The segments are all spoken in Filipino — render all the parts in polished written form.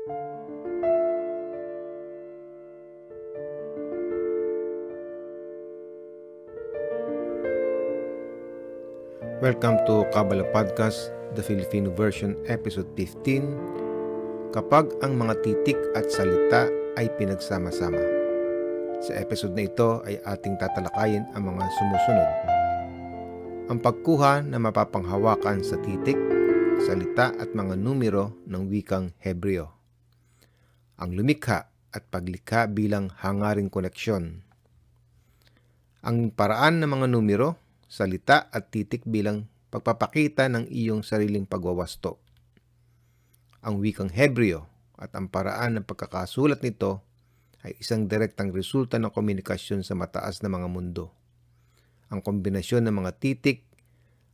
Welcome to Kabbalah Podcast, the Filipino version, episode 15, kapag ang mga titik at salita ay pinagsama-sama. Sa episode na ito ay ating tatalakayin ang mga sumusunod. Ang pagkuha na mapapanghawakan sa titik, salita at mga numero ng wikang Hebreo. Ang lumikha at paglikha bilang hangaring koneksyon. Ang paraan ng mga numero, salita at titik bilang pagpapakita ng iyong sariling pagwawasto. Ang wikang Hebreo at ang paraan ng pagkakasulat nito ay isang direktang resulta ng komunikasyon sa mataas na mga mundo. Ang kombinasyon ng mga titik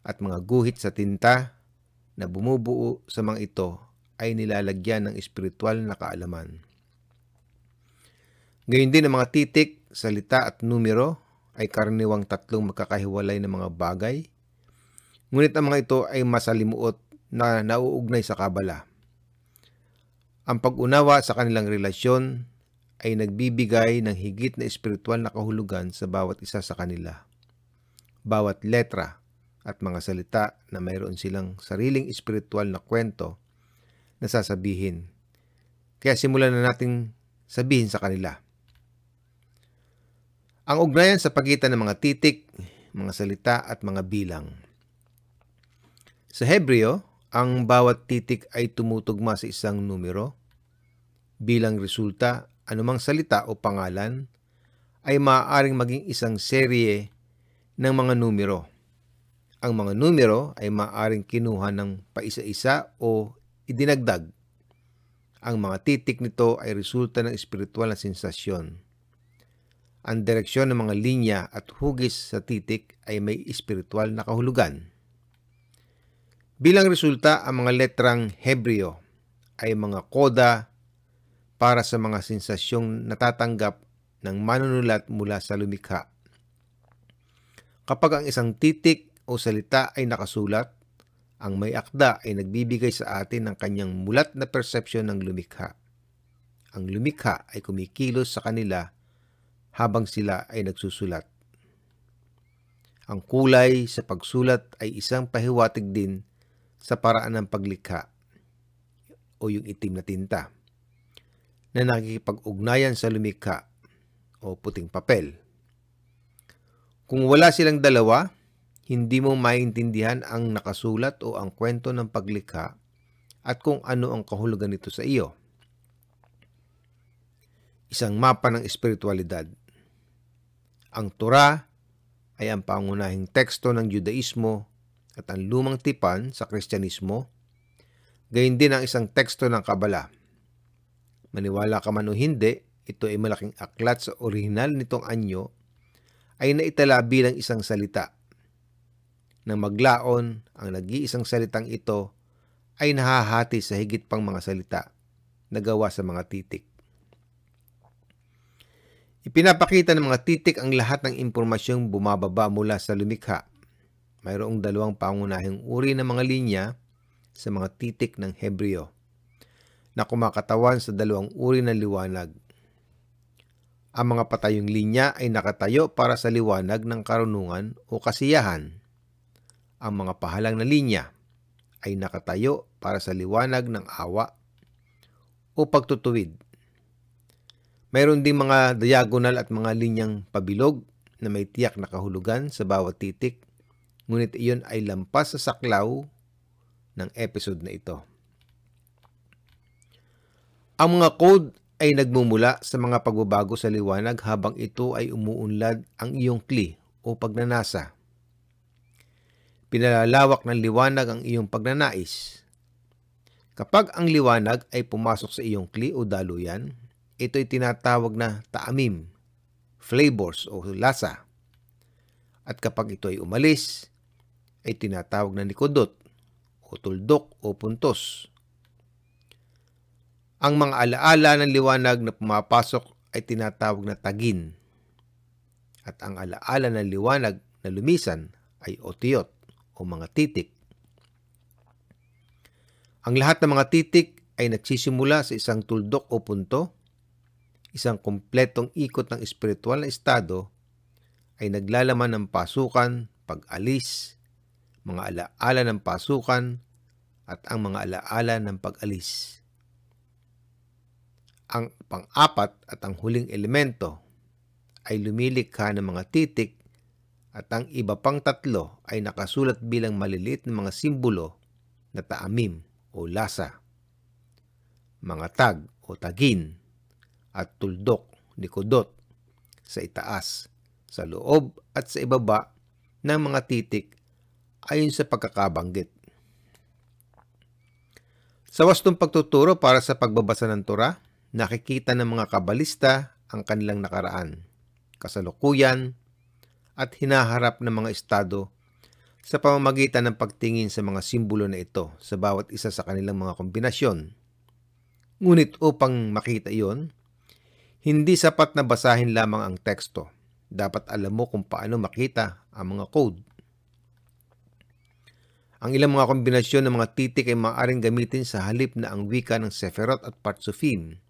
at mga guhit sa tinta na bumubuo sa mga ito ay nilalagyan ng espiritual na kaalaman. Gayon din ang mga titik, salita at numero ay karaniwang tatlong magkakahiwalay na mga bagay. Ngunit ang mga ito ay masalimuot na nauugnay sa Kabbalah. Ang pag-unawa sa kanilang relasyon ay nagbibigay ng higit na espiritual na kahulugan sa bawat isa sa kanila. Bawat letra at mga salita na mayroon silang sariling espiritual na kwento na sasabihin. Kaya simulan na nating sabihin sa kanila. Ang ugnayan sa pagitan ng mga titik, mga salita at mga bilang. Sa Hebreo, ang bawat titik ay tumutugma sa isang numero. Bilang resulta, anumang salita o pangalan ay maaaring maging isang serye ng mga numero. Ang mga numero ay maaaring kinuha ng paisa-isa o idinagdag. Ang mga titik nito ay resulta ng espiritual na sensasyon. Ang direksyon ng mga linya at hugis sa titik ay may espiritual na kahulugan. Bilang resulta, ang mga letrang Hebreo ay mga koda para sa mga sensasyong natatanggap ng manunulat mula sa lumikha. Kapag ang isang titik o salita ay nakasulat, ang may akda ay nagbibigay sa atin ng kanyang mulat na persepsyon ng lumikha. Ang lumikha ay kumikilos sa kanila habang sila ay nagsusulat. Ang kulay sa pagsulat ay isang pahiwatig din sa paraan ng paglikha o yung itim na tinta na nakikipag-ugnayan sa lumikha o puting papel. Kung wala silang dalawa, hindi mo maintindihan ang nakasulat o ang kwento ng paglikha at kung ano ang kahulugan nito sa iyo. Isang mapa ng espiritualidad. Ang Torah ay ang pangunahing teksto ng Judaismo at ang lumang tipan sa Kristyanismo. Gayon din ang isang teksto ng Kabbalah. Maniwala ka man o hindi, ito ay malaking aklat sa orihinal nitong anyo ay naitala bilang isang salita. Nang maglaon, ang nag-iisang salitang ito ay nahahati sa higit pang mga salita na gawa sa mga titik. Ipinapakita ng mga titik ang lahat ng impormasyong bumababa mula sa lumikha. Mayroong dalawang pangunahing uri ng mga linya sa mga titik ng Hebreo na kumakatawan sa dalawang uri ng liwanag. Ang mga patayong linya ay nakatayo para sa liwanag ng karunungan o kasiyahan. Ang mga pahalang na linya ay nakatayo para sa liwanag ng awa o pagtutuwid. Mayroon ding mga diagonal at mga linyang pabilog na may tiyak na kahulugan sa bawat titik, ngunit iyon ay lampas sa saklaw ng episode na ito. Ang mga code ay nagmumula sa mga pagbabago sa liwanag habang ito ay umuunlad ang iyong kli o pagnanasa. Pinalalawak ng liwanag ang iyong pagnanais. Kapag ang liwanag ay pumasok sa iyong kli o daluyan, ito ay tinatawag na taamim, flavors o lasa. At kapag ito ay umalis, ay tinatawag na nikodot o tuldok o puntos. Ang mga alaala ng liwanag na pumapasok ay tinatawag na tagin. At ang alaala ng liwanag na lumisan ay otiyot o mga titik. Ang lahat ng mga titik ay nagsisimula sa isang tuldok o punto, isang kumpletong ikot ng espiritual na estado ay naglalaman ng pasukan, pag-alis, mga alaala ng pasukan, at ang mga alaala ng pag-alis. Ang pang-apat at ang huling elemento ay lumilikha ng mga titik at ang iba pang tatlo ay nakasulat bilang maliliit na mga simbolo na taamim o lasa, mga tag o tagin, at tuldok, nikodot, sa itaas, sa loob at sa ibaba ng mga titik ayon sa pagkakabanggit. Sa wastong pagtuturo para sa pagbabasa ng Torah, nakikita ng mga kabalista ang kanilang nakaraan, kasalukuyan, at hinaharap ng mga estado sa pamamagitan ng pagtingin sa mga simbolo na ito sa bawat isa sa kanilang mga kombinasyon. Ngunit upang makita iyon, hindi sapat na basahin lamang ang teksto. Dapat alam mo kung paano makita ang mga code. Ang ilang mga kombinasyon ng mga titik ay maaaring gamitin sa halip na ang wika ng Sephirot at Partsufim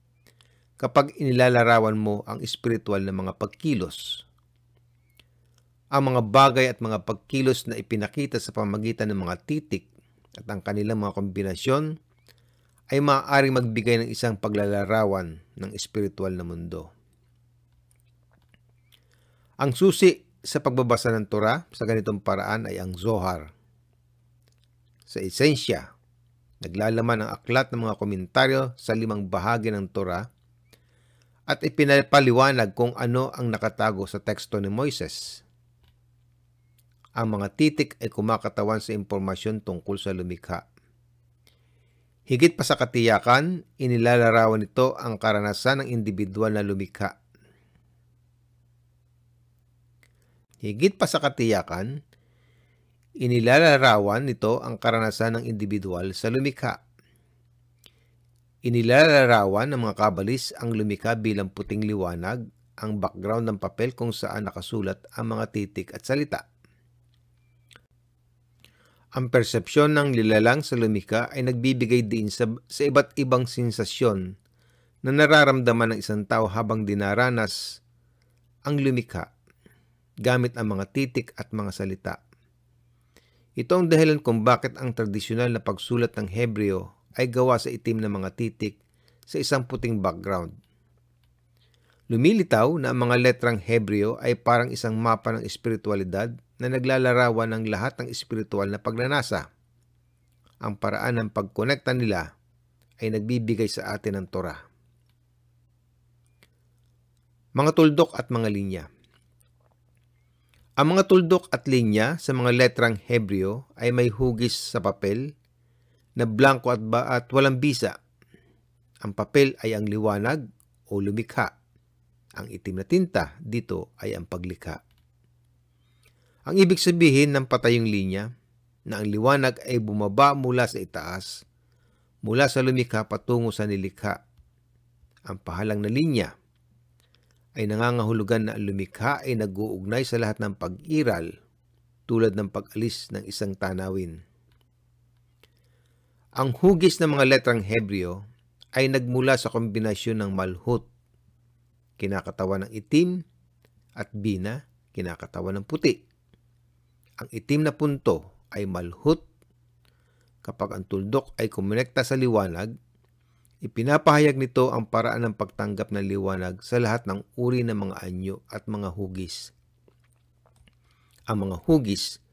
kapag inilalarawan mo ang espiritual na mga pagkilos. Ang mga bagay at mga pagkilos na ipinakita sa pamamagitan ng mga titik at ang kanilang mga kombinasyon ay maaaring magbigay ng isang paglalarawan ng espiritual na mundo. Ang susi sa pagbabasa ng Torah sa ganitong paraan ay ang Zohar. Sa esensya, naglalaman ang aklat ng mga komentaryo sa 5 bahagi ng Torah at ipinapaliwanag kung ano ang nakatago sa teksto ni Moises. Ang mga titik ay kumakatawan sa impormasyon tungkol sa lumikha. Higit pa sa katiyakan, inilalarawan nito ang karanasan ng individual na lumikha. Higit pa sa katiyakan, inilalarawan nito ang karanasan ng individual sa lumikha. Inilalarawan ng mga kabalis ang lumikha bilang puting liwanag, ang background ng papel kung saan nakasulat ang mga titik at salita. Ang persepsyon ng nilalang sa lumikha ay nagbibigay din sa iba't ibang sensasyon na nararamdaman ng isang tao habang dinaranas ang lumikha gamit ang mga titik at mga salita. Ito ang dahilan kung bakit ang tradisyonal na pagsulat ng Hebreo ay gawa sa itim na mga titik sa isang puting background. Lumilitaw na ang mga letrang Hebreo ay parang isang mapa ng espiritualidad na naglalarawan ng lahat ng espiritual na pagnanasa. Ang paraan ng pagkonekta nila ay nagbibigay sa atin ng Torah. Mga tuldok at mga linya. Ang mga tuldok at linya sa mga letrang Hebreo ay may hugis sa papel na blanko at walang bisa. Ang papel ay ang liwanag o lumikha. Ang itim na tinta dito ay ang paglikha. Ang ibig sabihin ng patayong linya na ang liwanag ay bumaba mula sa itaas, mula sa lumikha patungo sa nilikha. Ang pahalang na linya ay nangangahulugan na ang lumikha ay nag-uugnay sa lahat ng pag-iral tulad ng pag-alis ng isang tanawin. Ang hugis ng mga letrang Hebreo ay nagmula sa kombinasyon ng malhut, kinakatawan ng itim, at bina, kinakatawan ng puti. Ang itim na punto ay malhut. Kapag ang tuldok ay kumonekta sa liwanag, ipinapahayag nito ang paraan ng pagtanggap ng liwanag sa lahat ng uri ng mga anyo at mga hugis. Ang mga hugis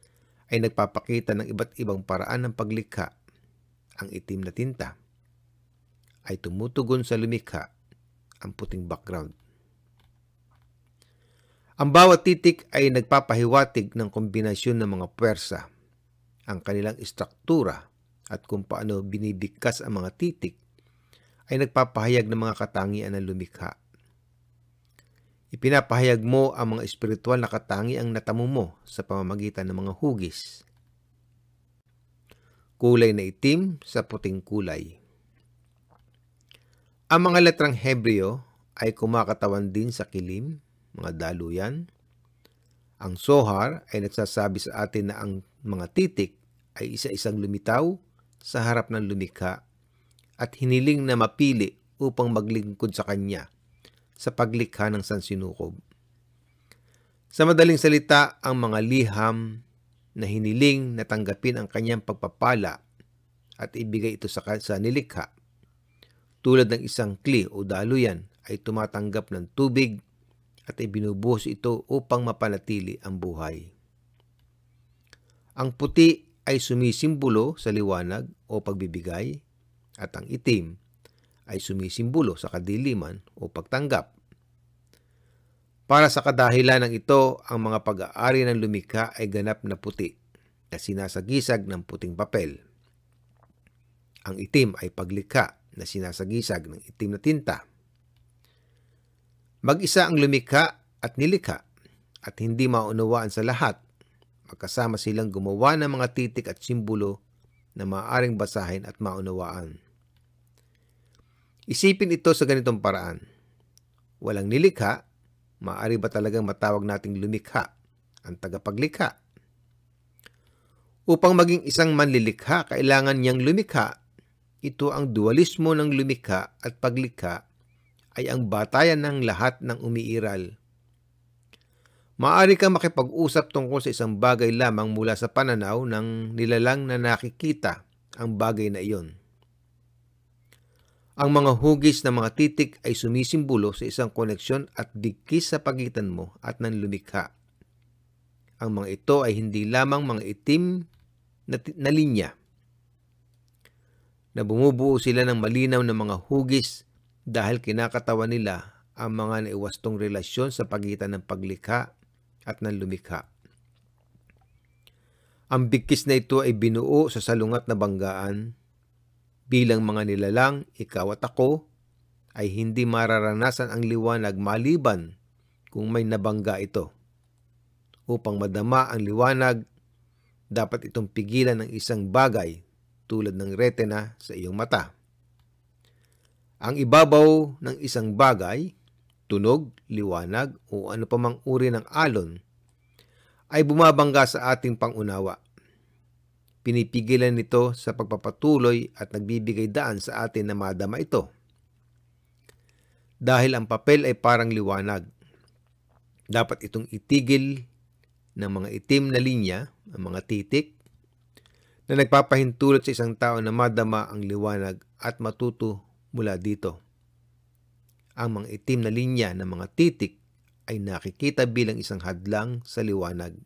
ay nagpapakita ng iba't ibang paraan ng paglikha. Ang itim na tinta ay tumutugon sa lumikha, ang puting background. Ang bawat titik ay nagpapahiwatig ng kombinasyon ng mga puwersa, ang kanilang istruktura at kung paano binibigkas ang mga titik ay nagpapahayag ng mga katangian ng lumikha. Ipinapahayag mo ang mga espiritual na katangiang natamo mo sa pamamagitan ng mga hugis. Kulay na itim sa puting kulay. Ang mga letrang Hebreo ay kumakatawan din sa kilim, mga daluyan. Ang Zohar ay nagsasabi sa atin na ang mga titik ay isa-isang lumitaw sa harap ng lumikha at hiniling na mapili upang maglingkod sa Kanya sa paglikha ng sansinukob. Sa madaling salita, ang mga liham na hiniling na tanggapin ang Kanyang pagpapala at ibigay ito sa nilikha, tulad ng isang kli o daluyan ay tumatanggap ng tubig at ibinubuhos ito upang mapanatili ang buhay. Ang puti ay sumisimbolo sa liwanag o pagbibigay at ang itim ay sumisimbolo sa kadiliman o pagtanggap. Para sa kadahilan ng ito, ang mga pag-aari ng lumikha ay ganap na puti na sinasagisag ng puting papel. Ang itim ay paglikha na sinasagisag ng itim na tinta. Mag-isa ang lumikha at nilikha at hindi maunawaan sa lahat. Magkasama silang gumawa ng mga titik at simbolo na maaaring basahin at maunawaan. Isipin ito sa ganitong paraan. Walang nilikha, maaari ba talagang matawag nating lumikha ang tagapaglikha? Upang maging isang manlilikha, kailangan niyang lumikha. Ito ang dualismo ng lumikha at paglikha ay ang batayan ng lahat ng umiiral. Maaari kang makipag-usap tungkol sa isang bagay lamang mula sa pananaw ng nilalang na nakikita ang bagay na iyon. Ang mga hugis ng mga titik ay sumisimbolo sa isang koneksyon at dikis sa pagitan mo at ng lumikha. Ang mga ito ay hindi lamang mga itim na linya, na bumubuo sila ng malinaw na mga hugis dahil kinakatawan nila ang mga naiwastong relasyon sa pagitan ng paglikha at ng lumikha. Ang bigkis na ito ay binuo sa salungat na banggaan. Bilang mga nilalang, ikaw at ako ay hindi mararanasan ang liwanag maliban kung may nabangga ito. Upang madama ang liwanag, dapat itong pigilan ng isang bagay tulad ng retina sa iyong mata. Ang ibabaw ng isang bagay, tunog, liwanag o ano pa mang uri ng alon ay bumabangga sa ating pangunawa. Pinipigilan nito sa pagpapatuloy at nagbibigay daan sa atin na madama ito. Dahil ang papel ay parang liwanag, dapat itong itigil ng mga itim na linya, ang mga titik, na nagpapahintulot sa isang tao na madama ang liwanag at matuto mula dito. Ang mga itim na linya ng mga titik ay nakikita bilang isang hadlang sa liwanag.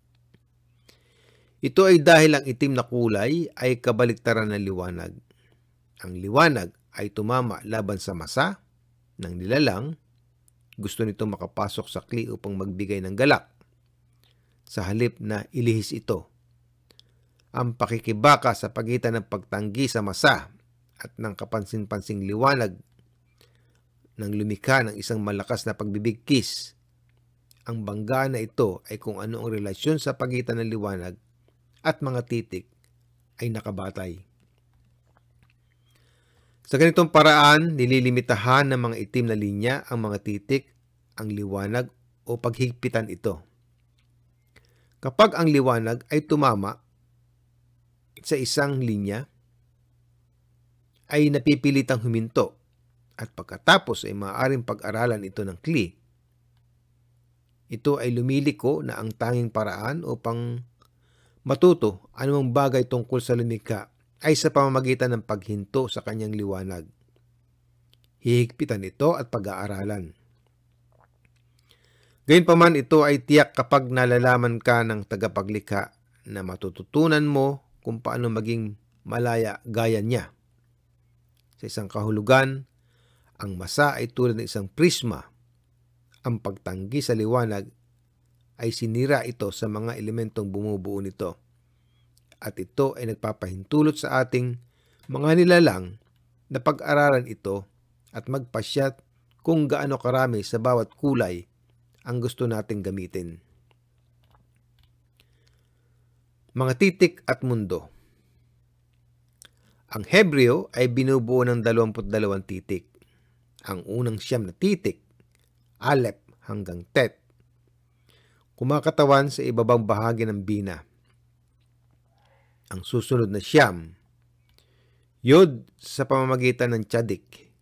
Ito ay dahil ang itim na kulay ay kabaliktaran ng liwanag. Ang liwanag ay tumama laban sa masa ng nilalang. Gusto nito makapasok sa kli upang magbigay ng galak, sa halip na ilihis ito. Ang pakikibaka sa pagitan ng pagtanggi sa masa at ng kapansin-pansing liwanag ng lumikha ng isang malakas na pagbibigkis. Ang banggaan na ito ay kung ano ang relasyon sa pagitan ng liwanag at mga titik ay nakabatay. Sa ganitong paraan, nililimitahan ng mga itim na linya ang mga titik, ang liwanag o paghigpitan ito. Kapag ang liwanag ay tumama sa isang linya, ay napipilitang huminto at pagkatapos ay maaaring pag-aralan ito ng kli. Ito ay lumiliko na ang tanging paraan upang matuto anumang bagay tungkol sa lumikha ay sa pamamagitan ng paghinto sa kanyang liwanag. Hihigpitan ito at pag-aaralan. Gayunpaman, ito ay tiyak kapag nalalaman ka ng tagapaglikha na matututunan mo kung paano maging malaya gaya niya. Sa isang kahulugan, ang masa ay tulad ng isang prisma. Ang pagtanggi sa liwanag ay sinira ito sa mga elementong bumubuo nito. At ito ay nagpapahintulot sa ating mga nilalang na pag-aralan ito at magpasyat kung gaano karami sa bawat kulay ang gusto nating gamitin. Mga titik at mundo. Ang Hebreo ay binubuo ng 22 titik. Ang unang 9 na titik, Aleph hanggang Tet, kumakatawan sa ibabang bahagi ng bina. Ang susunod na 9, Yod sa pamamagitan ng tsadik.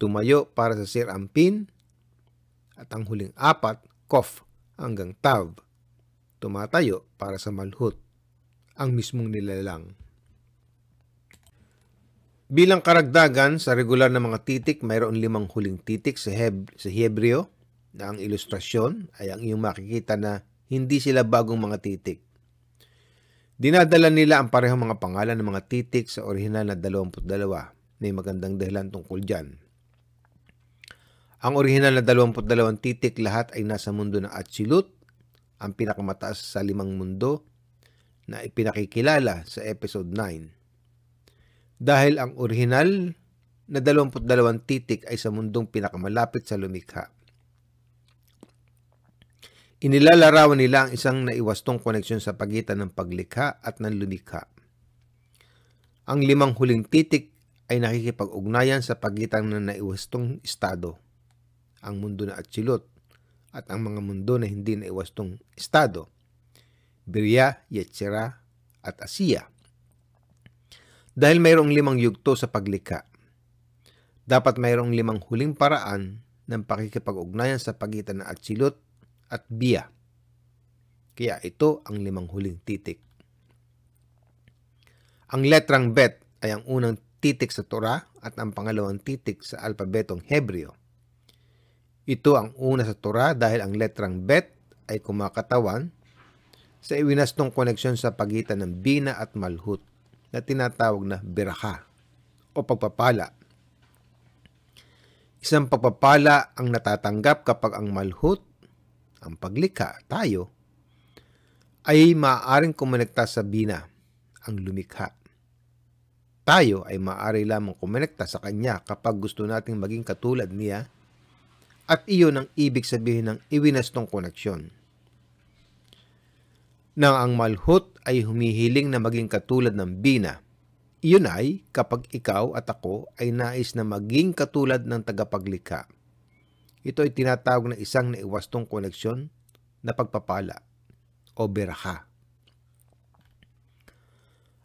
Tumayo para sa Sir Ampin. At ang huling 4, Kof hanggang Tav. Tumatayo para sa Malhut, ang mismong nilalang. Bilang karagdagan sa regular na mga titik, mayroon 5 huling titik sa Hebreo na ang ilustrasyon ay ang iyong makikita na hindi sila bagong mga titik. Dinadala nila ang parehong mga pangalan ng mga titik sa orihinal na 22. May magandang dahilan tungkol dyan. Ang orihinal na 22 titik lahat ay nasa mundo ng Atzilut, ang pinakamataas sa 5 mundo na ipinakikilala sa episode 9. Dahil ang orihinal na 22 titik ay sa mundong pinakamalapit sa lumikha. Inilalarawan nila ang isang naiwastong koneksyon sa pagitan ng paglikha at ng lumikha. Ang 5 huling titik ay nakikipag-ugnayan sa pagitan ng naiwastong estado, ang mundo na Atzilut, at ang mga mundo na hindi naiwastong estado, Birya, Yetzirah, at Asiya. Dahil mayroong 5 yugto sa paglikha, dapat mayroong 5 huling paraan ng pakikipag-ugnayan sa pagitan ng Atzilut at Biya. Kaya ito ang 5 huling titik. Ang letrang Bet ay ang unang titik sa Torah at ang pangalawang titik sa alpabetong Hebreo. Ito ang una sa Torah dahil ang letrang Bet ay kumakatawan sa iwinastong koneksyon sa pagitan ng Bina at Malhut na tinatawag na Berakha o pagpapala. Isang pagpapala ang natatanggap kapag ang Malhut, ang paglikha, tayo, ay maaaring kumonekta sa Bina, ang lumikha. Tayo ay maaari lamang kumonekta sa Kanya kapag gusto nating maging katulad niya, at iyon ang ibig sabihin ng iwinastong koneksyon. Nang ang Malhut ay humihiling na maging katulad ng Bina, iyon ay kapag ikaw at ako ay nais na maging katulad ng tagapaglikha. Ito ay tinatawag na isang naiwastong koneksyon na pagpapala o berakha.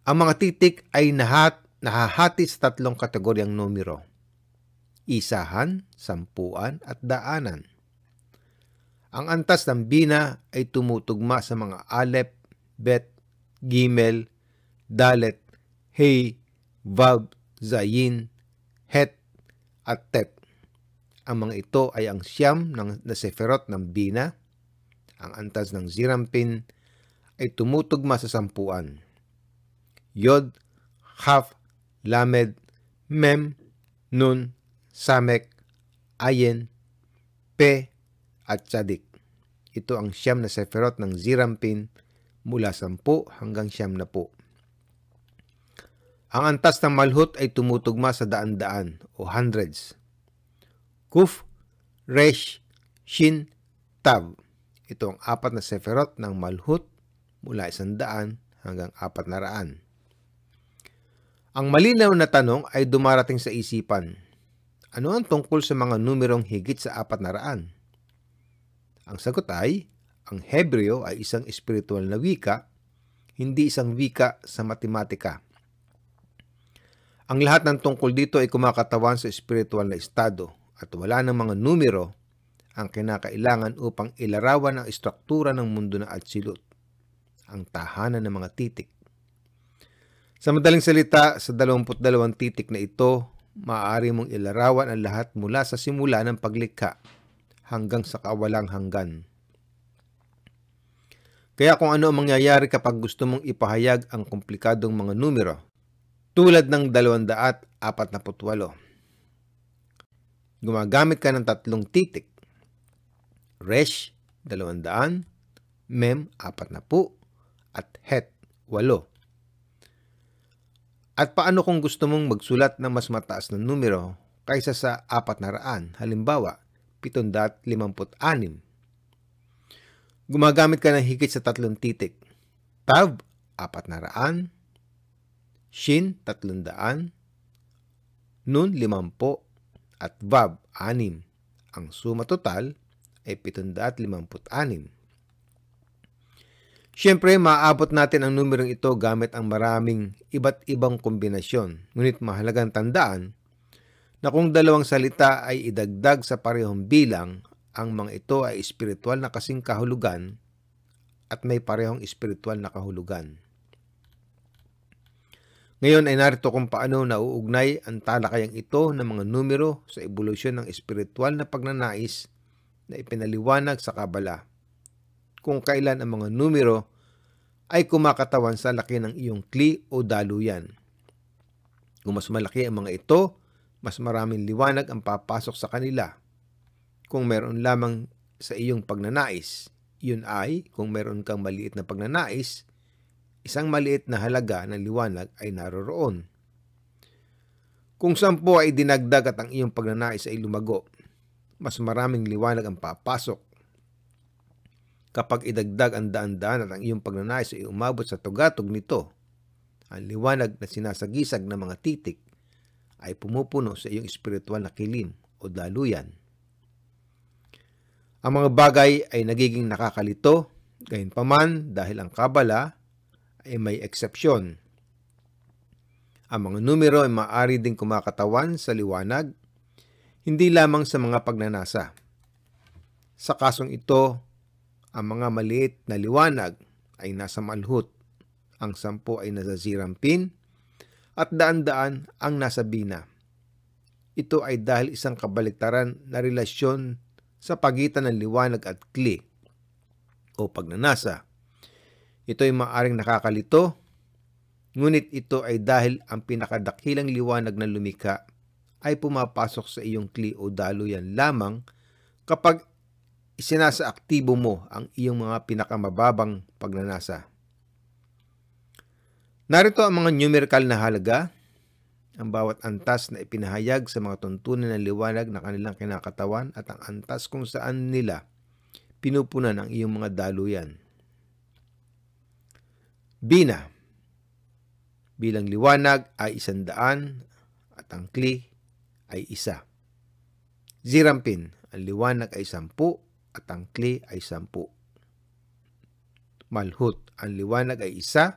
Ang mga titik ay nahahati sa 3 kategoryang numero: isahan, sampuan, at daanan. Ang antas ng Bina ay tumutugma sa mga Alep, Bet, Gimel, Dalet, Hey, Vav, Zayin, Het, at Tet. Ang mga ito ay ang siyam na seferot ng Bina. Ang antas ng Zirampin ay tumutugma sa sampuan: Yod, Chaf, Lamed, Mem, Nun, Samek, Ayin, Pe, at Tzadik. Ito ang siyam na seferot ng Zirampin mula 10 hanggang 90. Ang antas ng Malhut ay tumutugma sa daan-daan o hundreds: Kuf, Resh, Shin, Tav. Ito ang 4 na seferot ng Malhut mula 100 hanggang 400. Ang malinaw na tanong ay dumarating sa isipan: ano ang tungkol sa mga numerong higit sa 400? Ang sagot ay, ang Hebreo ay isang espiritual na wika, hindi isang wika sa matematika. Ang lahat ng tungkol dito ay kumakatawan sa espiritual na estado at wala ng mga numero ang kinakailangan upang ilarawan ang istruktura ng mundo na Atzilut, ang tahanan ng mga titik. Sa madaling salita, sa 22 titik na ito, maaari mong ilarawan ang lahat mula sa simula ng paglikha hanggang sa kawalang hanggan. Kaya kung ano ang mangyayari kapag gusto mong ipahayag ang komplikadong mga numero, tulad ng 248, gumagamit ka ng 3 titik: Resh, 200, Mem, 40, at Het, 8. At paano kung gusto mong magsulat ng mas mataas na numero kaysa sa 400, halimbawa, 756? Gumagamit ka ng higit sa 3 titik: Tav, 400, Shin, 300, Nun, 50, at Vav, 6. Ang suma total ay 756. Siyempre, maaabot natin ang numerong ito gamit ang maraming iba't ibang kombinasyon. Ngunit mahalagang tandaan na kung dalawang salita ay idagdag sa parehong bilang, ang mga ito ay espiritual na kasing kahulugan at may parehong espiritual na kahulugan. Ngayon ay narito kung paano nauugnay ang talakayang ito ng mga numero sa ebolusyon ng espiritual na pagnanais na ipinaliwanag sa Kabala. Kung kailan ang mga numero ay kumakatawan sa laki ng iyong kli o daluyan. Kung mas malaki ang mga ito, mas maraming liwanag ang papasok sa kanila. Kung meron lamang sa iyong pagnanais, yun ay kung meron kang maliit na pagnanais, isang maliit na halaga ng liwanag ay naroroon. Kung 10 ay dinagdag at ang iyong pagnanais ay lumago, mas maraming liwanag ang papasok. Kapag idagdag ang daan-daan at ang iyong pagnanais ay umabot sa tugatog nito, ang liwanag na sinasagisag ng mga titik ay pumupuno sa iyong espiritual na kilim o daluyan. Ang mga bagay ay nagiging nakakalito, gayunpaman dahil ang Kabala ay may eksepsyon. Ang mga numero ay maaari ding kumakatawan sa liwanag, hindi lamang sa mga pagnanasa. Sa kasong ito, ang mga maliit na liwanag ay nasa malhut, ang 10 ay nasa zirampin, at daan-daan ang nasa bina. Ito ay dahil isang kabaliktaran na relasyon sa pagitan ng liwanag at kli o pagnanasa. Ito ay maaaring nakakalito, ngunit ito ay dahil ang pinakadakilang liwanag na lumikha ay pumapasok sa iyong kli o daluyan lamang kapag isinasaaktibo mo ang iyong mga pinakamababang pagnanasa. Narito ang mga numerical na halaga, ang bawat antas na ipinahayag sa mga tuntunin ng liwanag na kanilang kinakatawan at ang antas kung saan nila pinupunan ang iyong mga daluyan. Bina. Bilang liwanag ay 100 at ang kli ay 1. Zirampin. Ang liwanag ay 10 at ang kli ay 10. Malhut. Ang liwanag ay 1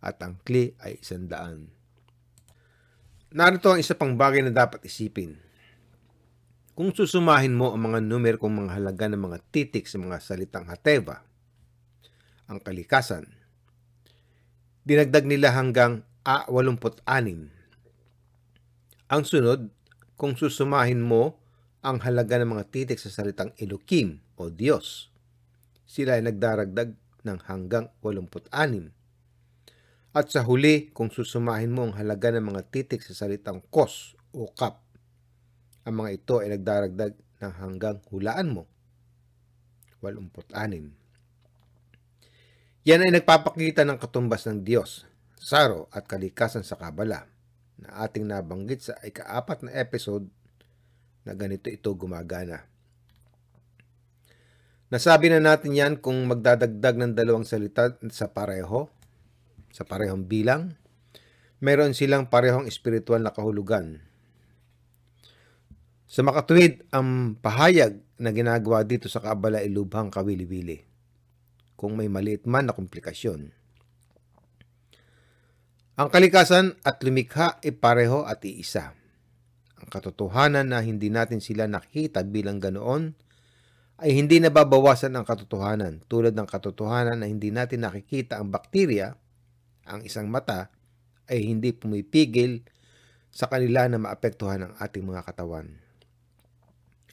at ang kli ay 100. Narito ang isa pang bagay na dapat isipin. Kung susumahin mo ang mga numerikong mga halaga ng mga titik sa mga salitang Hateva, ang kalikasan, dinagdag nila hanggang A86. Ang sunod, kung susumahin mo ang halaga ng mga titik sa salitang Elohim o Diyos, sila ay nagdaragdag ng hanggang 86. At sa huli, kung susumahin mo ang halaga ng mga titik sa salitang Kos o Kap, ang mga ito ay nagdaragdag ng hanggang hulaan mo, 86. Yan ay nagpapakita ng katumbas ng Diyos, Saro at kalikasan sa Kabala na ating nabanggit sa ika-4 na episode na ganito ito gumagana. Nasabi na natin yan kung magdadagdag ng 2 salita sa parehong bilang, meron silang parehong espiritual na kahulugan. Sa makatuwid, ang pahayag na ginagawa dito sa Kabala ay lubhang kawili-wili, kung may maliit man na komplikasyon. Ang kalikasan at lumikha ay pareho at iisa. Ang katotohanan na hindi natin sila nakita bilang ganoon ay hindi nababawasan ang katotohanan, tulad ng katotohanan na hindi natin nakikita ang bakterya, ang isang mata ay hindi pumipigil sa kanila na maapektuhan ang ating mga katawan.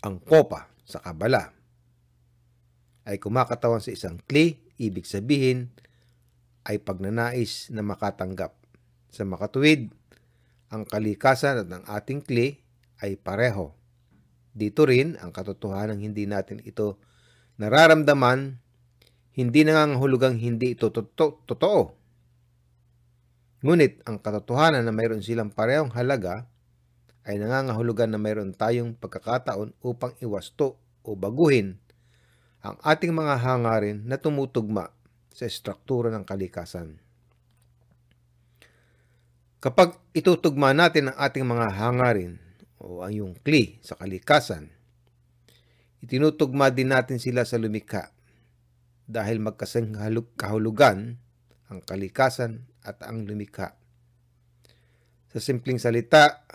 Ang kopa sa Kabala ay kumakatawan sa isang kli, ibig sabihin ay pagnanais na makatanggap. Sa makatuwid, ang kalikasan at ang ating kli ay pareho. Dito rin ang katotohanan hindi natin ito nararamdaman, hindi nangangahulugang hindi ito totoo. Ngunit ang katotohanan na mayroon silang parehong halaga ay nangangahulugan na mayroon tayong pagkakataon upang iwasto o baguhin ang ating mga hangarin na tumutugma sa estruktura ng kalikasan. Kapag itutugma natin ang ating mga hangarin o ang iyong kli sa kalikasan, itinutugma din natin sila sa lumikha. dahil magkasing kahulugan ang kalikasan at ang lumikha. Sa simpleng salita,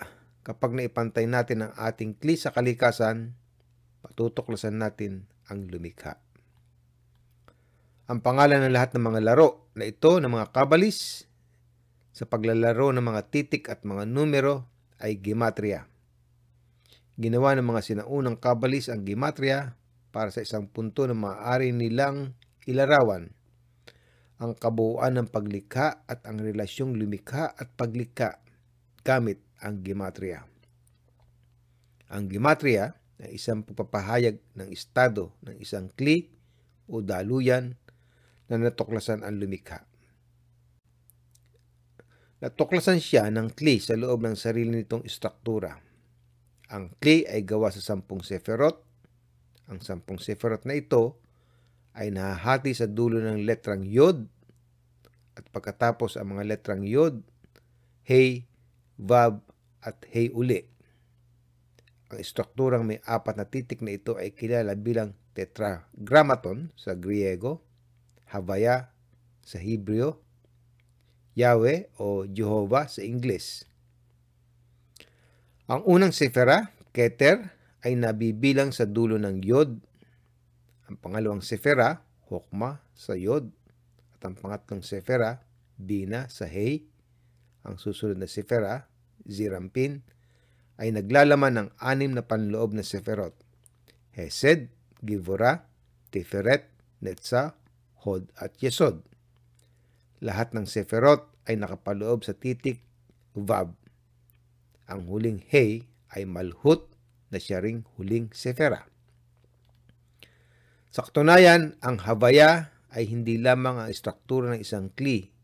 kapag naipantay natin ang ating kli sa kalikasan, patutuklasan natin ang lumikha. Ang pangalan ng lahat ng mga laro na ito ng mga kabalis sa paglalaro ng mga titik at mga numero ay gematria. Ginawa ng mga sinaunang kabalis ang gematria para sa isang punto na maaari nilang ilarawan ang kabuuan ng paglikha at ang relasyong lumikha at paglikha gamit ang gematria. Ang gematria ay isang pagpapahayag ng estado ng isang kli o daluyan na natuklasan ang lumikha. Natuklasan siya ng kli sa loob ng sarili nitong istruktura. Ang kli ay gawa sa 10 seferot. Ang 10 seferot na ito ay nahahati sa dulo ng letrang yod at pagkatapos ang mga letrang yod, hey, vav at hey uli. Ang istrukturang may 4 na titik na ito ay kilala bilang tetragrammaton sa Griego, Havaya sa Hebreo, Yahweh o Jehovah sa Ingles. Ang unang sefera, Keter, ay nabibilang sa dulo ng yod. Ang pangalawang sefera, Hokma sa yod. At ang pangatlong sefera, Bina sa Hey. Ang susunod na sefera, Zirampin, ay naglalaman ng 6 na panloob na seferot. Hesed, Givora, Tiferet, Netza, Hod at Yesod. Lahat ng seferot ay nakapaloob sa titik Vav. Ang huling Hey ay Malhut na siya ring huling sefera. Sa katunayan, ang Havaya ay hindi lamang ang istruktura ng isang kli.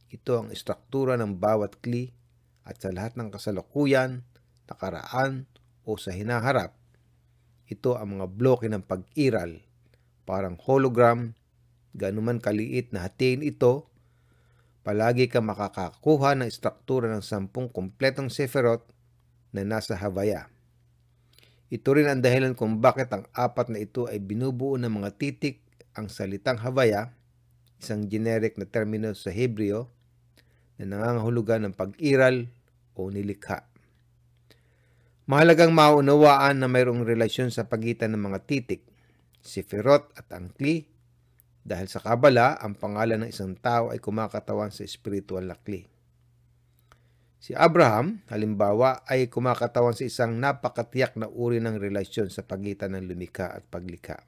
Ito ang istruktura ng bawat kli at sa lahat ng kasalukuyan, nakaraan o sa hinaharap. Ito ang mga bloke ng pag-iral, parang hologram, ganuman kaliit na hatiin ito, palagi ka makakakuha ng istruktura ng 10 kompletong seferot na nasa Havaya. Ito rin ang dahilan kung bakit ang 4 na ito ay binubuo ng mga titik. Ang salitang Havaya, isang generic na termino sa Hebreo na nangangahulugan ng pag-iral o nilikha. Mahalagang maunawaan na mayroong relasyon sa pagitan ng mga titik, seferot at ang kli. Dahil sa Kabala, ang pangalan ng isang tao ay kumakatawan sa espiritual na kli. Si Abraham, halimbawa, ay kumakatawan sa isang napakatiyak na uri ng relasyon sa pagitan ng lumikha at paglikha.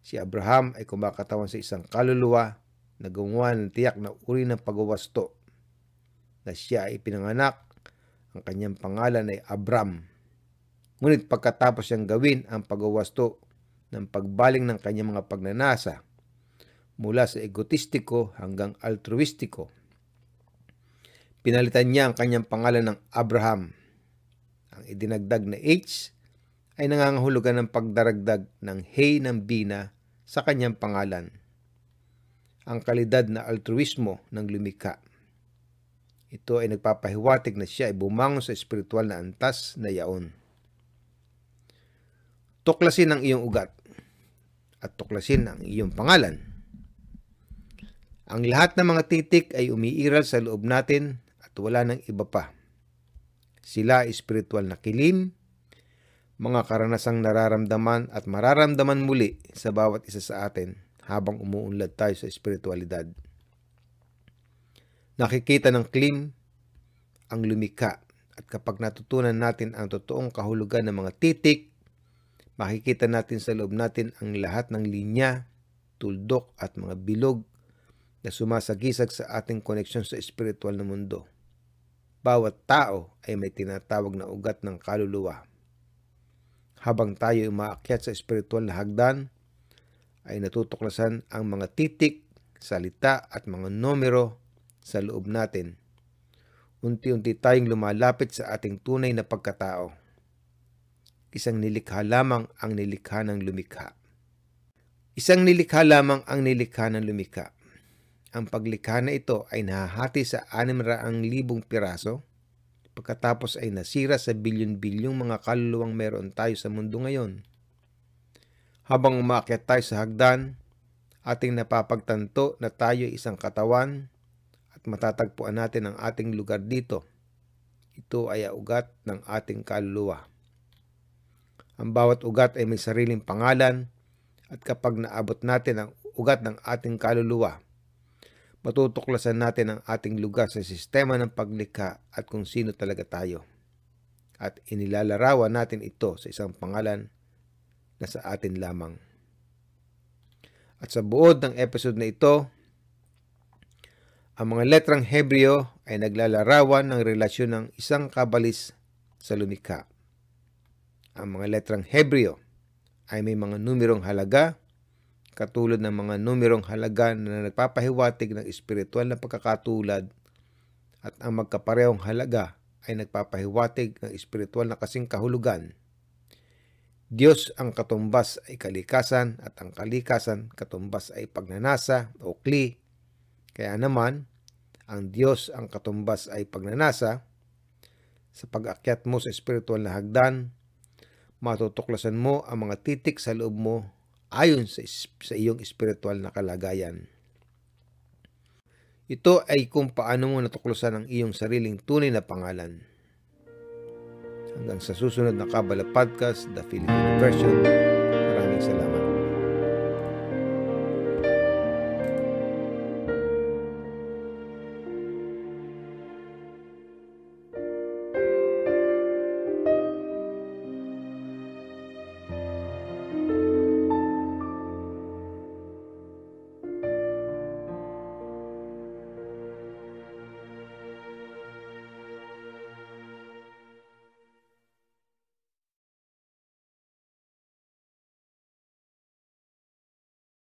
Si Abraham ay kumakatawan sa isang kaluluwa na gumawa ng tiyak na uri ng pagwawasto. Na siya ay pinanganak, ang kanyang pangalan ay Abram. Ngunit pagkatapos siyang gawin ang pagwawasto ng pagbaling ng kanyang mga pagnanasa mula sa egotistiko hanggang altruistiko, pinalitan niya ang kanyang pangalan ng Abraham. Ang idinagdag na H ay nangangahulugan ng pagdaragdag ng hey ng Bina sa kanyang pangalan. Ang kalidad na altruismo ng lumikha. Ito ay nagpapahiwatig na siya ay bumangon sa espiritual na antas na yaon. Tuklasin ang iyong ugat at tuklasin ang iyong pangalan. Ang lahat ng mga titik ay umiiral sa loob natin at wala nang iba pa. Sila ay espiritual na kilim, mga karanasang nararamdaman at mararamdaman muli sa bawat isa sa atin habang umuunlad tayo sa espiritualidad. Nakikita ng kilim ang lumikha at kapag natutunan natin ang totoong kahulugan ng mga titik, makikita natin sa loob natin ang lahat ng linya, tuldok at mga bilog na sumasagisag sa ating koneksyon sa espiritual na mundo. Bawat tao ay may tinatawag na ugat ng kaluluwa. Habang tayo umaakyat sa espiritual na hagdan, ay natutuklasan ang mga titik, salita at mga numero sa loob natin. Unti-unti tayong lumalapit sa ating tunay na pagkatao. Isang nilikha lamang ang nilikha ng lumikha. Isang nilikha lamang ang nilikha ng lumikha. Ang paglikha na ito ay nahahati sa 600,000 piraso, pagkatapos ay nasira sa bilyon-bilyong mga kaluluwang meron tayo sa mundo ngayon. Habang umaakyat tayo sa hagdan, ating napapagtanto na tayo ay isang katawan at matatagpuan natin ang ating lugar dito. Ito ay ugat ng ating kaluluwa. Ang bawat ugat ay may sariling pangalan at kapag naabot natin ang ugat ng ating kaluluwa, matutuklasan natin ang ating lugar sa sistema ng paglikha at kung sino talaga tayo. At inilalarawan natin ito sa isang pangalan na sa atin lamang. At sa buod ng episode na ito, ang mga letrang Hebreo ay naglalarawan ng relasyon ng isang kabalis sa lumikha. Ang mga letrang Hebreo ay may mga numerong halaga, katulad ng mga numerong halaga na nagpapahiwatig ng espiritual na pagkakatulad, at ang magkaparehong halaga ay nagpapahiwatig ng espiritual na kasing kahulugan. Diyos ang katumbas ay kalikasan at ang kalikasan katumbas ay pagnanasa o kli. Kaya naman, ang Diyos ang katumbas ay pagnanasa. Sa pag-akyat mo sa espiritual na hagdan, matutuklasan mo ang mga titik sa loob mo ayon sa iyong espiritual na kalagayan. Ito ay kung paano mo natuklasan ang iyong sariling tunay na pangalan. Hanggang sa susunod na Kabbalah Podcast, The Filipino Version. Maraming salamat.